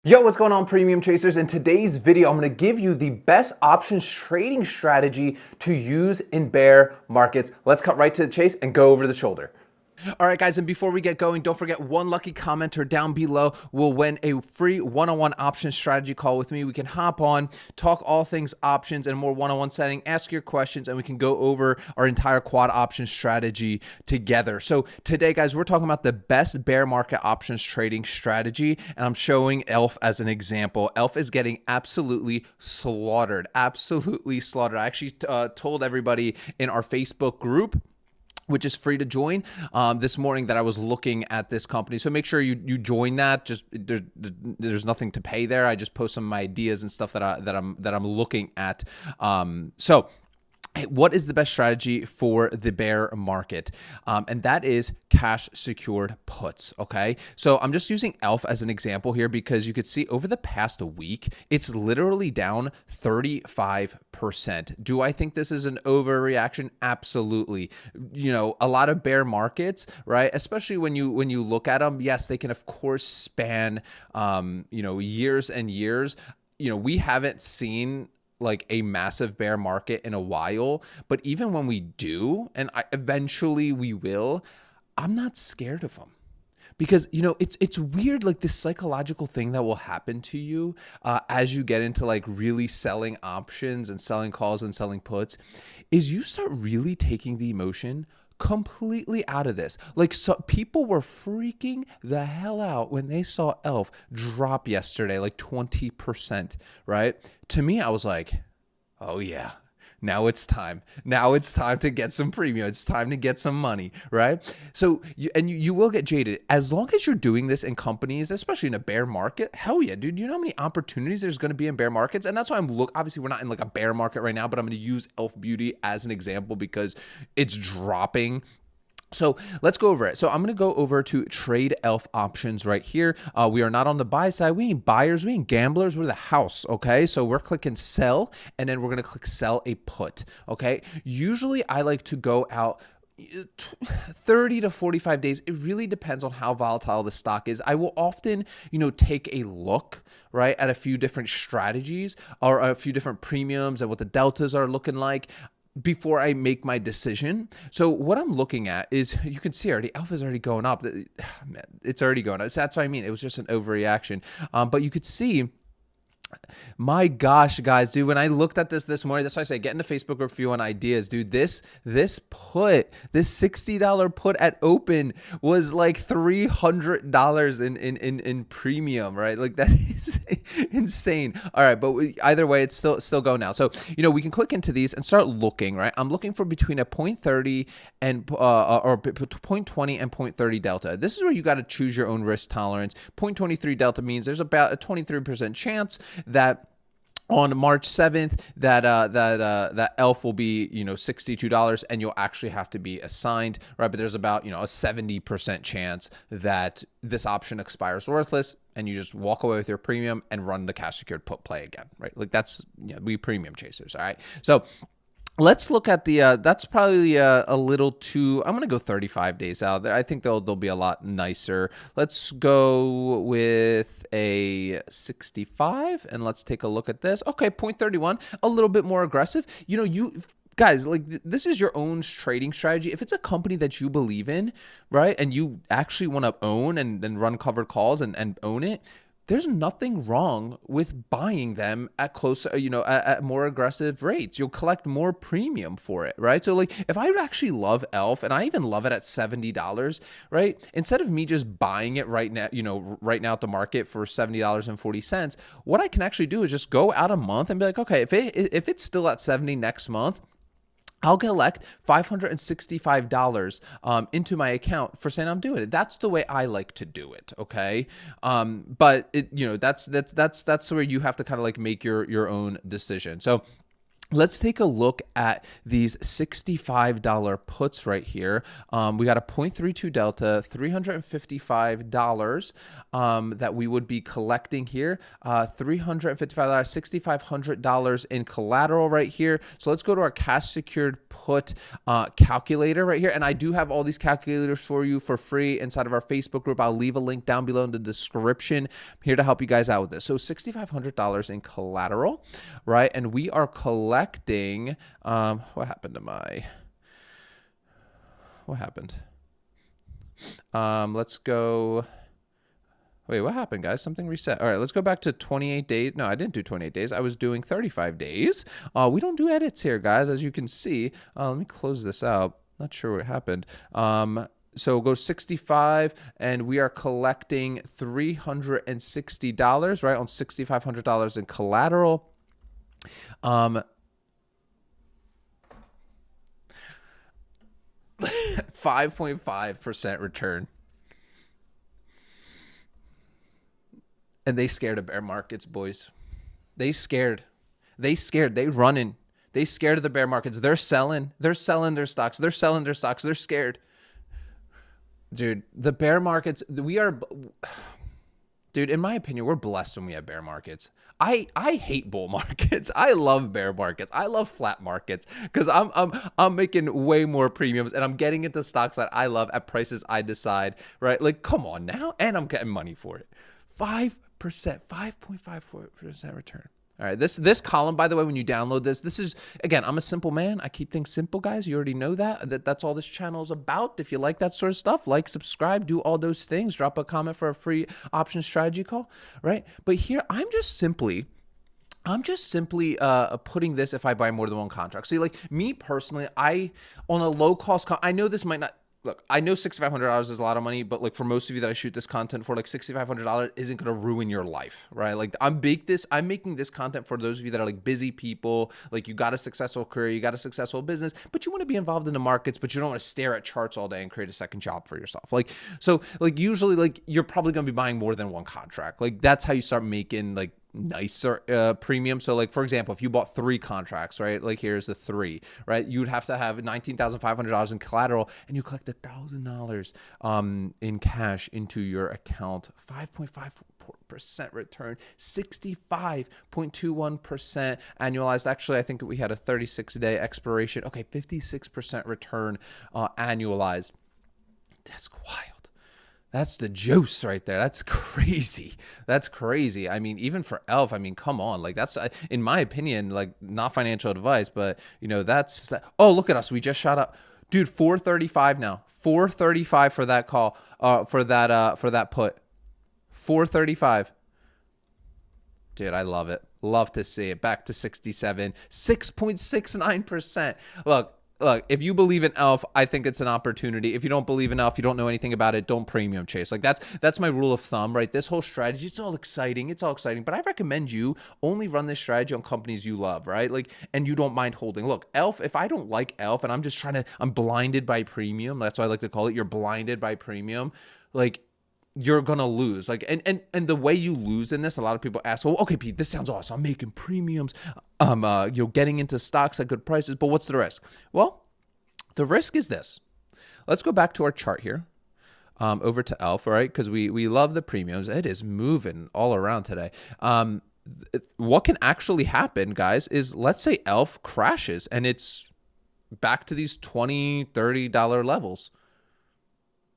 Yo, what's going on, premium chasers? In today's video, I'm going to give you the best options trading strategy to use in bear markets. Let's cut right to the chase and go over the shoulder. All right, guys, and before we get going, don't forget one lucky commenter down below will win a free one-on-one options strategy call with me. We can hop on, talk all things options in a more one-on-one setting, ask your questions, and we can go over our entire quad option strategy together. So today, guys, we're talking about the best bear market options trading strategy, and I'm showing ELF as an example. ELF is getting absolutely slaughtered, absolutely slaughtered. I actually told everybody in our Facebook group, which is free to join, this morning, that I was looking at this company. So make sure you join that. Just there's nothing to pay there. I just post some of my ideas and stuff that I'm looking at. So what is the best strategy for the bear market? And that is cash secured puts. Okay. So I'm just using ELF as an example here because you could see over the past week, it's literally down 35%. Do I think this is an overreaction? Absolutely. You know, a lot of bear markets, right? Especially when you look at them, yes, they can of course span, years and years. We haven't seen like a massive bear market in a while, but even when we do, and eventually we will, I'm not scared of them. Because it's weird, like this psychological thing that will happen to you as you get into like really selling options and selling calls and selling puts, is you start really taking the emotion completely out of this. Like, so people were freaking the hell out when they saw ELF drop yesterday, like 20%, right? To me, I was like, oh yeah, now it's time. Now it's time to get some premium. It's time to get some money, right? So, you will get jaded. As long as you're doing this in companies, especially in a bear market, hell yeah, dude. You know how many opportunities there's going to be in bear markets? And that's why obviously we're not in like a bear market right now, but I'm going to use ELF Beauty as an example because it's dropping. So let's go over it. So I'm going to go over to trade ELF options right here. We are not on the buy side. We ain't buyers. We ain't gamblers. We're the house. Okay. So we're clicking sell, and then we're going to click sell a put. Okay. Usually I like to go out 30 to 45 days. It really depends on how volatile the stock is. I will often, take a look, right, at a few different strategies or a few different premiums and what the deltas are looking like before I make my decision. So what I'm looking at is, you can see already, alpha is already going up. It's already going up. That's what I mean. It was just an overreaction. But you could see, my gosh, guys, dude, when I looked at this morning, that's why I say get in the Facebook group if you want ideas, dude. This $60 put at open was like $300 in premium, right? Like that is insane. All right, but either way, it's still go now. So we can click into these and start looking, right? I'm looking for between a 0.30 and or 0.20 and 0.30 delta. This is where you got to choose your own risk tolerance. 0.23 delta means there's about a 23% chance that on March 7th that ELF will be $62 and you'll actually have to be assigned, right? But there's about a 70% chance that this option expires worthless and you just walk away with your premium and run the cash secured put play again, right? Like that's we premium chasers. All right, so let's look at the, that's probably a little too, I'm going to go 35 days out there. I think they'll be a lot nicer. Let's go with a 65 and let's take a look at this. Okay, 0.31, a little bit more aggressive. Guys, like this is your own trading strategy. If it's a company that you believe in, right, and you actually want to own and run covered calls and own it, there's nothing wrong with buying them at close, at more aggressive rates. You'll collect more premium for it, right? So like if I actually love ELF and I even love it at $70, right? Instead of me just buying it right now, right now at the market for $70.40, what I can actually do is just go out a month and be like, okay, if it's still at 70 next month, I'll collect $565 into my account for saying I'm doing it. That's the way I like to do it. Okay, but that's where you have to kind of like make your own decision. So Let's take a look at these $65 puts right here. We got a 0.32 delta, $355 that we would be collecting here. $355, $6,500 in collateral right here. So let's go to our cash secured put calculator right here. And I do have all these calculators for you for free inside of our Facebook group. I'll leave a link down below in the description. I'm here to help you guys out with this. So $6,500 in collateral, right? And we are collecting, what happened to my, what happened? Let's go. Wait, what happened, guys? Something reset. All right, let's go back to 28 days. No, I didn't do 28 days. I was doing 35 days. We don't do edits here, guys, as you can see. Let me close this out. Not sure what happened. So go 65, and we are collecting $360, right, on $6,500 in collateral. 5.5% return. And they scared of bear markets, boys. They scared. They running. They scared of the bear markets. They're selling their stocks. They're scared. Dude, the bear markets, dude, in my opinion, we're blessed when we have bear markets. I hate bull markets. I love bear markets. I love flat markets because I'm making way more premiums and I'm getting into stocks that I love at prices I decide, right? Like, come on now. And I'm getting money for it. 5%, 5.54% return. All right, this column, by the way, when you download this is, again, I'm a simple man. I keep things simple, guys. You already know that's all this channel is about. If you like that sort of stuff, like, subscribe, do all those things. Drop a comment for a free option strategy call, right? But here, I'm just simply putting this if I buy more than one contract. See, like me personally, on a low cost, I know this might not. Look, I know $6,500 is a lot of money, but like for most of you that I shoot this content for, like $6,500 isn't going to ruin your life, right? Like I'm making this content for those of you that are like busy people, like you got a successful career, you got a successful business, but you want to be involved in the markets, but you don't want to stare at charts all day and create a second job for yourself. Like, so like usually like you're probably going to be buying more than one contract. Like that's how you start making like nicer premium. So like, for example, if you bought 3 contracts, right? Like here's the 3, right? You'd have to have $19,500 in collateral and you collect $1,000 in cash into your account. 5.5% return, 65.21% annualized. Actually, I think we had a 36-day expiration. Okay, 56% return annualized. That's wild. That's the juice right there. That's crazy. That's crazy. I mean, even for Elf, I mean, come on. Like that's, in my opinion, like not financial advice, but you know, oh, look at us. We just shot up. Dude, 435 now. 435 for that call, for that put. 435. Dude, I love it. Love to see it. Back to 67, 6.69%. Look, if you believe in Elf, I think it's an opportunity. If you don't believe in Elf, you don't know anything about it, don't premium chase. Like that's my rule of thumb, right? This whole strategy, it's all exciting, but I recommend you only run this strategy on companies you love, right? Like, and you don't mind holding. Look, Elf, if I don't like Elf and I'm blinded by premium, that's what I like to call it. You're blinded by premium. Like, you're gonna lose. Like, and the way you lose in this, a lot of people ask, well, okay, Pete, this sounds awesome. I'm making premiums. Getting into stocks at good prices, but what's the risk? Well, the risk is this. Let's go back to our chart here, over to Elf, all right? Because we love the premiums. It is moving all around today. What can actually happen, guys, is let's say Elf crashes and it's back to these $20, $30 levels.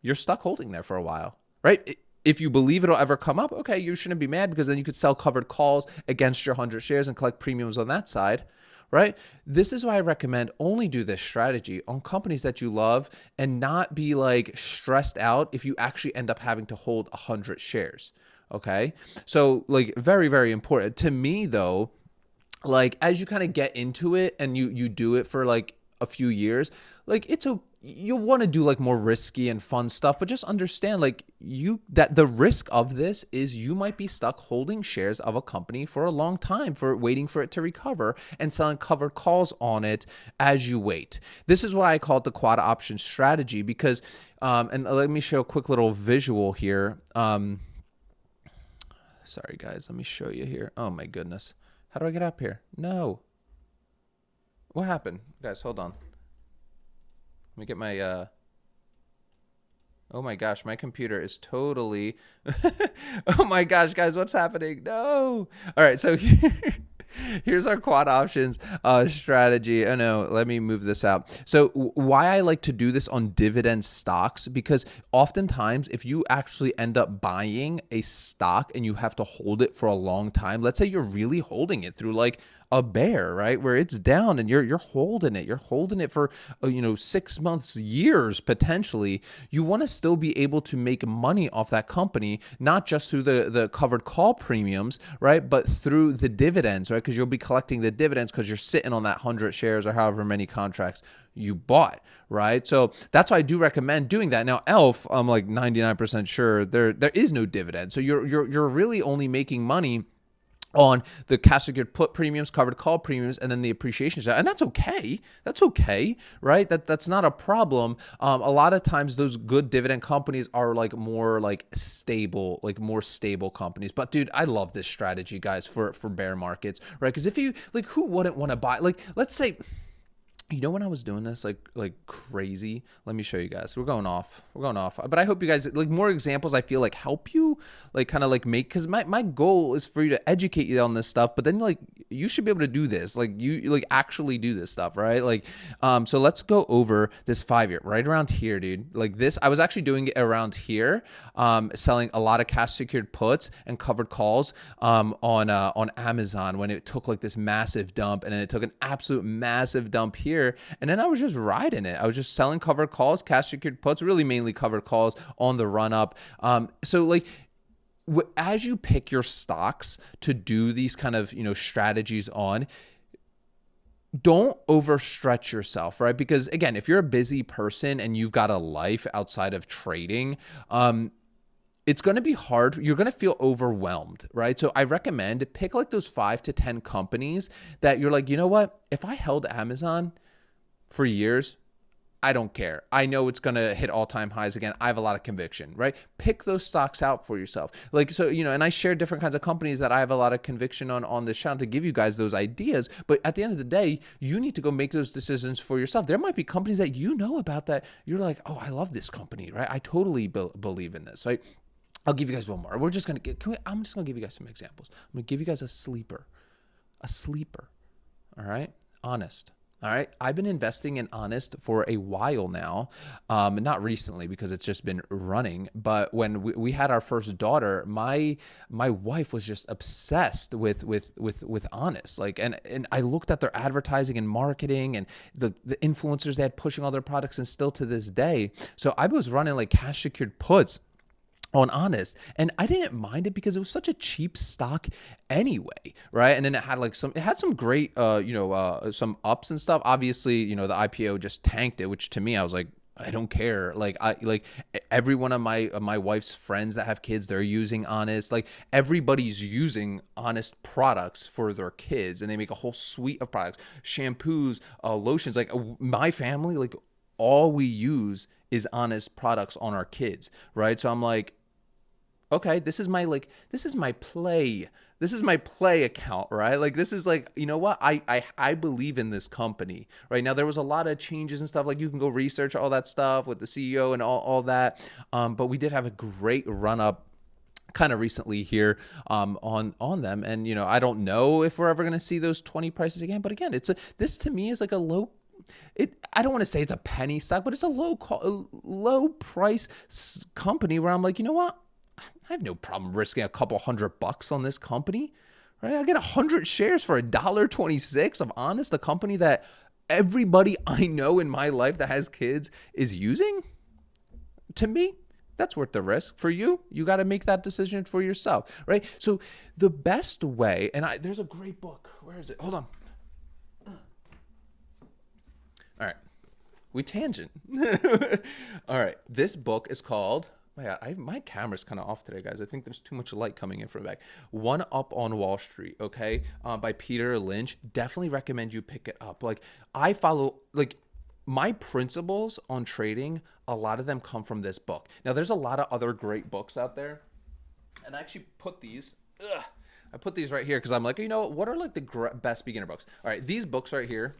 You're stuck holding there for a while. Right? If you believe it'll ever come up, okay, you shouldn't be mad because then you could sell covered calls against your 100 shares and collect premiums on that side, right? This is why I recommend only do this strategy on companies that you love and not be like stressed out if you actually end up having to hold 100 shares, okay? So like very, very important. To me though, like as you kind of get into it and you do it for like a few years, like you'll want to do like more risky and fun stuff, but just understand like that the risk of this is you might be stuck holding shares of a company for a long time, for waiting for it to recover and selling covered calls on it as you wait. This is why I call it the quad option strategy because, and let me show a quick little visual here. Sorry guys, let me show you here. Oh my goodness. How do I get up here? No. What happened? Guys, hold on. Let me get my oh my gosh, my computer is totally oh my gosh, guys, what's happening? No. All right, so here's our quad options strategy. Oh no, let me move this out. So why I like to do this on dividend stocks, because oftentimes if you actually end up buying a stock and you have to hold it for a long time, let's say you're really holding it through like a bear, right, where it's down and you're holding it, for 6 months, years potentially. You want to still be able to make money off that company, not just through the covered call premiums, right, but through the dividends, right, because you'll be collecting the dividends because you're sitting on that 100 shares or however many contracts you bought, right? So that's why I do recommend doing that. Now, ELF, I'm like 99% sure there is no dividend, so you're really only making money on the cash secured put premiums, covered call premiums, and then the appreciation side. And that's okay. That's okay, right? That's not a problem. A lot of times those good dividend companies are like more like stable, like more stable companies. But dude, I love this strategy, guys, for bear markets, right? Because if you like, who wouldn't want to buy? Like, let's say, when I was doing this like crazy, let me show you guys. We're going off, but I hope you guys like more examples. I feel like help you like kind of like make, because my goal is for you to educate you on this stuff, but then like you should be able to do this, like you like actually do this stuff, right? Like so let's go over this 5-year right around here, dude. Like this, I was actually doing it around here, selling a lot of cash secured puts and covered calls on Amazon when it took like this massive dump, and then it took an absolute massive dump here. And then I was just riding it. I was just selling covered calls, cash secured puts, really mainly covered calls on the run up. So like, as you pick your stocks to do these kind of, strategies on, don't overstretch yourself, right? Because again, if you're a busy person and you've got a life outside of trading, it's going to be hard. You're going to feel overwhelmed, right? So I recommend pick like those 5 to 10 companies that you're like, you know what? If I held Amazon for years, I don't care. I know it's going to hit all-time highs again. I have a lot of conviction, right? Pick those stocks out for yourself. Like, so, and I share different kinds of companies that I have a lot of conviction on this channel to give you guys those ideas. But at the end of the day, you need to go make those decisions for yourself. There might be companies that you know about that you're like, oh, I love this company, right? I totally believe in this, right? I'll give you guys one more. We're just going to I'm just going to give you guys some examples. I'm going to give you guys a sleeper. All right. Honest. All right. I've been investing in Honest for a while now. Not recently because it's just been running. But when we had our first daughter, my wife was just obsessed with Honest. Like, and I looked at their advertising and marketing and the influencers they had pushing all their products, and still to this day. So I was running like cash secured puts on Honest, and I didn't mind it because it was such a cheap stock anyway, right? And then it had some great some ups and stuff. Obviously, the IPO just tanked it, which to me I was like, I don't care. Like every one of my wife's friends that have kids, they're using Honest. Like everybody's using Honest products for their kids, and they make a whole suite of products, shampoos, lotions. Like my family, like all we use is Honest products on our kids, right? So I'm like, okay, this is my play. This is my play account, right? Like this is like, you know what? I believe in this company. Right now there was a lot of changes and stuff. Like you can go research all that stuff with the CEO and all that. But we did have a great run up kind of recently here on them. And I don't know if we're ever going to see those 20 prices again. But again, this to me is like a low. I don't want to say it's a penny stock, but it's a low price company where I'm like, you know what? I have no problem risking a couple $100 on this company, right? I get 100 shares for $1.26 of Honest, the company that everybody I know in my life that has kids is using. To me, that's worth the risk. For you, you got to make that decision for yourself, right? So the best way, and there's a great book. Where is it? Hold on. All right. We tangent. All right. This book is called, my camera's kind of off today, guys. I think there's too much light coming in from the back. One Up on Wall Street, okay, by Peter Lynch. Definitely recommend you pick it up. Like I follow, like my principles on trading, a lot of them come from this book. Now there's a lot of other great books out there, and I actually put these. I put these right here because I'm like, what are like the best beginner books? All right, these books right here.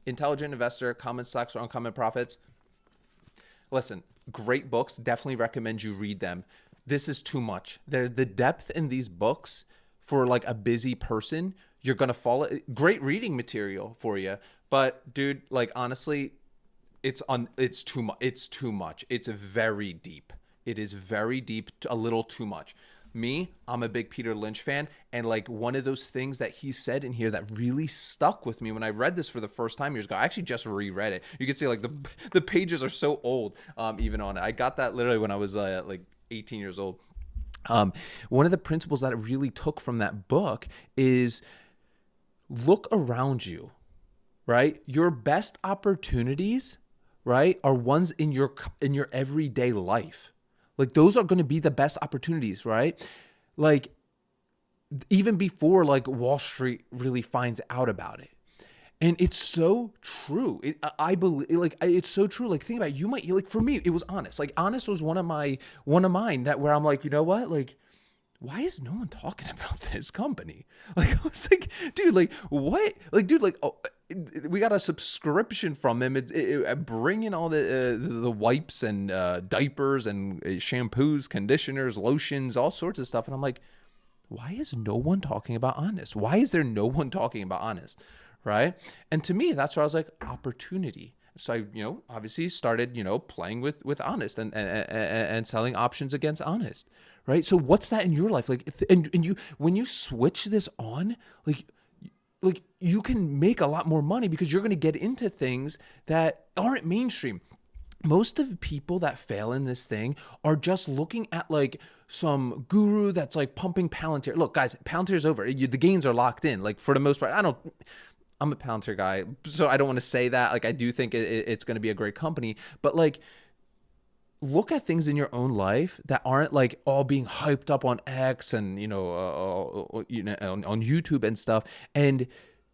Intelligent Investor, Common Stocks for Uncommon Profits. Listen, great books. Definitely recommend you read them. This is too much. The depth in these books for like a busy person, you're gonna fall. Great reading material for you, but dude, like honestly, it's too much. It's too much. It's very deep. It is very deep. A little too much. Me, I'm a big Peter Lynch fan, and like one of those things that he said in here that really stuck with me when I read this for the first time years ago. I actually just reread it. You can see like the pages are so old, even on it. I got that literally when I was like 18 years old. One of the principles that I really took from that book is look around you, right? Your best opportunities, right, are ones in your everyday life. Like those are going to be the best opportunities, right? Like even before like Wall Street really finds out about it. And it's so true. I believe, like, it's so true. Like, think about it. You might, like, for me, it was Honest. Like, Honest was one of mine that where I'm like, you know what? Like, why is no one talking about this company? Like, I was like, dude, like, what? Like, dude, like, oh, we got a subscription from him. Bringing all the wipes and diapers and shampoos, conditioners, lotions, all sorts of stuff. And I'm like, why is no one talking about Honest? Why is there no one talking about Honest? Right. And to me, that's where I was like, opportunity. So I, obviously started, playing with Honest and selling options against Honest. Right. So what's that in your life? Like, and you, when you switch this on, like you can make a lot more money because you're going to get into things that aren't mainstream. Most of the people that fail in this thing are just looking at like some guru that's like pumping Palantir. Look, guys, Palantir's over. The gains are locked in. Like for the most part, I'm a Palantir guy, so I don't want to say that. Like I do think it's going to be a great company, but like look at things in your own life that aren't like all being hyped up on X and on YouTube and stuff, and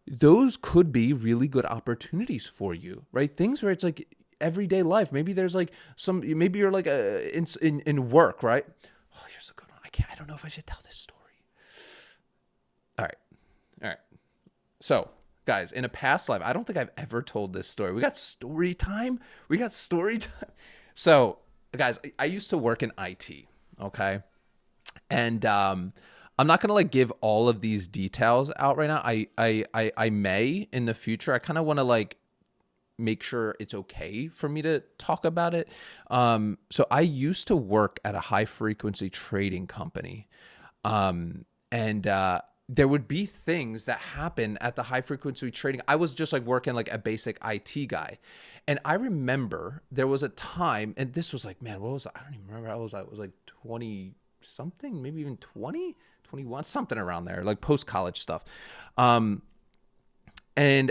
those could be really good opportunities for you, right? Things where it's like everyday life. Maybe there's like maybe you're like in work, right? Oh, here's a good one. I don't know if I should tell this story. All right. So, guys, in a past life, I don't think I've ever told this story. We got story time. So, guys, I used to work in IT, okay? And I'm not gonna like give all of these details out right now. I may in the future. I kind of want to like make sure it's okay for me to talk about it. So I used to work at a high frequency trading company, and there would be things that happen at the high frequency trading. I was just like working like a basic IT guy. And I remember there was a time, and this was like, man, what was I don't even remember. I was like 20 something, maybe even 20, 21, something around there, like post college stuff. And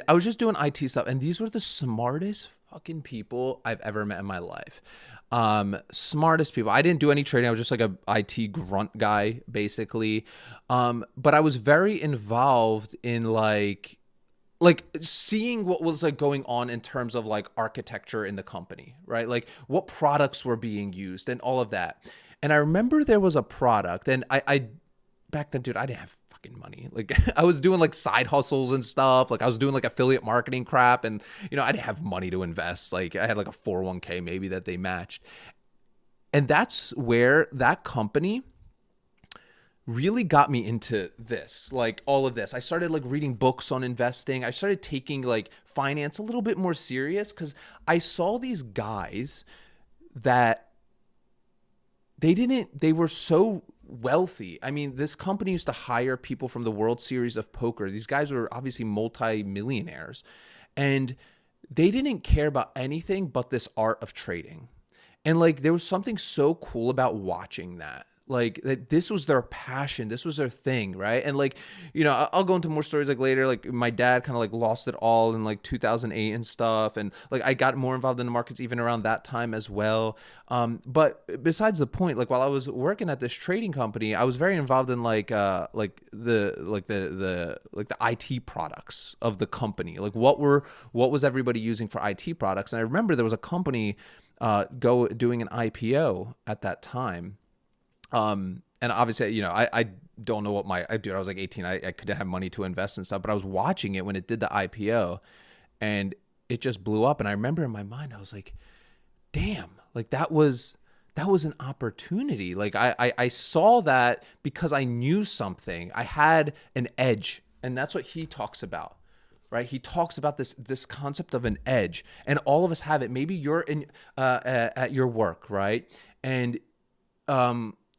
I was just doing IT stuff, and these were the smartest fucking people I've ever met in my life. Smartest people. I didn't do any trading. I was just like a IT grunt guy, basically. But I was very involved in like seeing what was like going on in terms of like architecture in the company, right? Like what products were being used and all of that. And I remember there was a product, and I back then, dude, I didn't have fucking money. Like I was doing like side hustles and stuff. Like I was doing like affiliate marketing crap, and I didn't have money to invest. Like I had like a 401k maybe that they matched. And that's where that company really got me into this, like all of this. I started like reading books on investing. I started taking like finance a little bit more serious because I saw these guys that they were so wealthy. I mean, this company used to hire people from the World Series of Poker. These guys were obviously multi-millionaires, and they didn't care about anything but this art of trading. And like there was something so cool about watching that. Like that this was their passion, this was their thing, right? And like, I'll go into more stories like later. Like my dad kind of like lost it all in like 2008 and stuff, and like I got more involved in the markets even around that time as well. But besides the point, like while I was working at this trading company, I was very involved in the IT products of the company. Like what was everybody using for IT products? And I remember there was a company doing an IPO at that time. And obviously, I don't know what I was like 18. I couldn't have money to invest in stuff, but I was watching it when it did the IPO, and it just blew up. And I remember in my mind, I was like, damn, like that was an opportunity. Like I saw that because I knew something. I had an edge, and that's what he talks about, right? He talks about this concept of an edge, and all of us have it. Maybe you're in at your work, right? And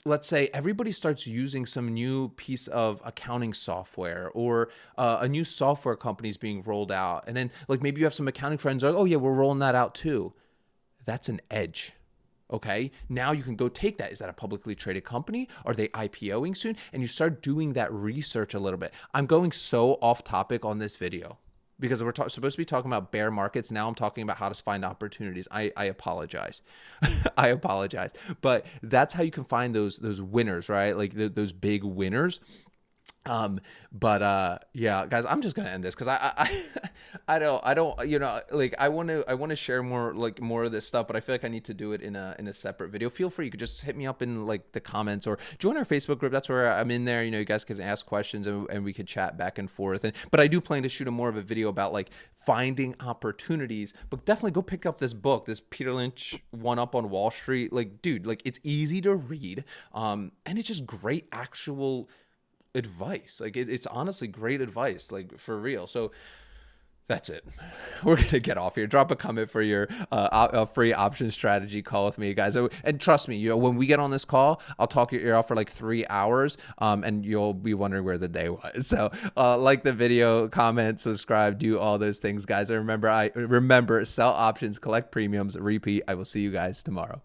let's say everybody starts using some new piece of accounting software, or a new software company is being rolled out, and then like maybe you have some accounting friends like, oh yeah, we're rolling that out too. That's an edge. Okay. Now you can go take that. Is that a publicly traded company? Are they IPOing soon? And you start doing that research a little bit. I'm going so off topic on this video because we're supposed to be talking about bear markets. Now I'm talking about how to find opportunities. I apologize. I apologize. But that's how you can find those winners, right? Like those big winners. Yeah, guys, I'm just gonna end this because I don't, you know, like I want to share more of this stuff, but I feel like I need to do it in a separate video. Feel free, you could just hit me up in like the comments or join our Facebook group. That's where I'm in there. You know, you guys can ask questions and we could chat back and forth. But I do plan to shoot more of a video about like finding opportunities. But definitely go pick up this book, this Peter Lynch One Up on Wall Street. Like, dude, like it's easy to read, and it's just great actual advice. Like it's honestly great advice, like for real. So that's it. We're gonna get off here. Drop a comment for your free option strategy call with me, guys. And trust me, you know, when we get on this call, I'll talk your ear off for like 3 hours, and you'll be wondering where the day was. So like the video, comment, subscribe, do all those things, guys. And remember, sell options, collect premiums, repeat. I will see you guys tomorrow.